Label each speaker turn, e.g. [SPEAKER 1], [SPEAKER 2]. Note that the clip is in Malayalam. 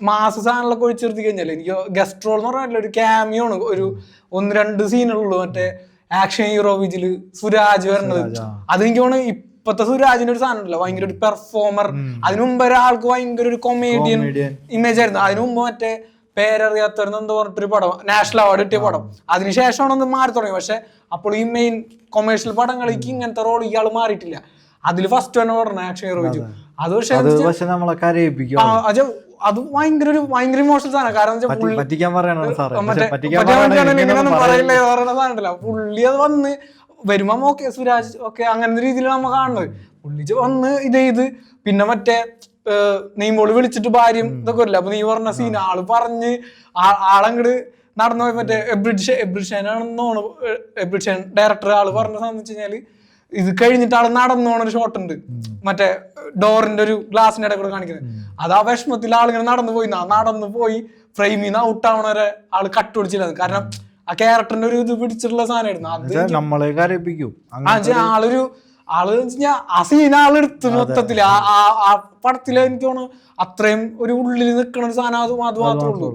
[SPEAKER 1] മാസ സാധനങ്ങളൊക്കെ ഒഴിച്ചെടുത്തി കഴിഞ്ഞാൽ എനിക്ക് ഗസ്റ്റ് റോൾ എന്ന് പറഞ്ഞാൽ ഒരു ക്യാമിയോ ആണ്. ഒരു 1-2 സീനുള്ളൂ. മറ്റേ ആക്ഷൻ ഹീറോ വിജില് സുരാജ് വരണത്. അതെനിക്ക് തോന്നുന്നു ഇപ്പത്തെ സുരാജിന്റെ ഒരു സാധനം ഉണ്ടല്ലോ, ഭയങ്കര ഒരു പെർഫോമർ. അതിനു മുമ്പ് ഒരാൾക്ക് ഭയങ്കര ഒരു കൊമേഡിയൻ ഇമേജ് ആയിരുന്നു. അതിനു മുമ്പ് മറ്റേ പേരറിയാത്തവരെന്ന് പറഞ്ഞിട്ടൊരു പടം, നാഷണൽ അവാർഡ് കിട്ടിയ പടം. അതിനുശേഷമാണ് ഒന്ന് മാറി തുടങ്ങി. പക്ഷെ അപ്പോൾ ഈ മെയിൻ കൊമേഴ്ഷ്യൽ പടങ്ങൾക്ക് ഇങ്ങനത്തെ റോൾ ഇയാൾ മാറിയിട്ടില്ല. അതിൽ ഫസ്റ്റ് തന്നെ പറഞ്ഞു ആക്ഷൻ ഹീറോ വിജു. അത് പക്ഷെ അത് ഭയങ്കര ഇമോഷണൽ സാധനം. കാരണം പറയില്ലേ പറയുന്ന സാധനമല്ല. പുള്ളി അത് വന്ന് വരുമ്പോ ഓക്കെ സുരാജ് ഓക്കെ അങ്ങനത്തെ രീതിയിൽ നമ്മ കാണുന്നത്. പുള്ളി വന്ന് ഇത് പിന്നെ മറ്റേ നെയ്മോള് വിളിച്ചിട്ട് ഭാര്യം ഇതൊക്കെ വരില്ല. അപ്പൊ നീ പറഞ്ഞ സീൻ ആള് പറഞ്ഞ് ആളങ്ങട് നടന്നു പോയി. മറ്റേ എബ്രിഡ്ഷാൻ ഡയറക്ടർ ആള് പറഞ്ഞ സാധനം വെച്ച് കഴിഞ്ഞാല് ഇത് കഴിഞ്ഞിട്ട് ആള് നടന്നു പോണ ഒരു ഷോട്ട് ഉണ്ട്, മറ്റേ ഡോറിന്റെ ഒരു ഗ്ലാസിന്റെ ഇടയിൽ കൂടെ കാണിക്കുന്നത്. അത് ആ വിഷമത്തിൽ ആളിങ്ങനെ നടന്നു പോയി ഫ്രെയിമിൽ നിന്ന് ഔട്ട് ആവണ വരെ ആള് കട്ടുപിടിച്ചില്ല. കാരണം ആ ക്യാരക്ടറിന്റെ ഒരു ഇത് പിടിച്ചിട്ടുള്ള സാധനമായിരുന്നു. ആള് ആ സീൻ ആളെടുത്ത് മൊത്തത്തില് ആ പടത്തില് എനിക്ക് തോന്നുന്നു അത്രയും ഒരു ഉള്ളിൽ നിൽക്കുന്ന ഒരു സാധനം അത് മാത്രമേ ഉള്ളൂ.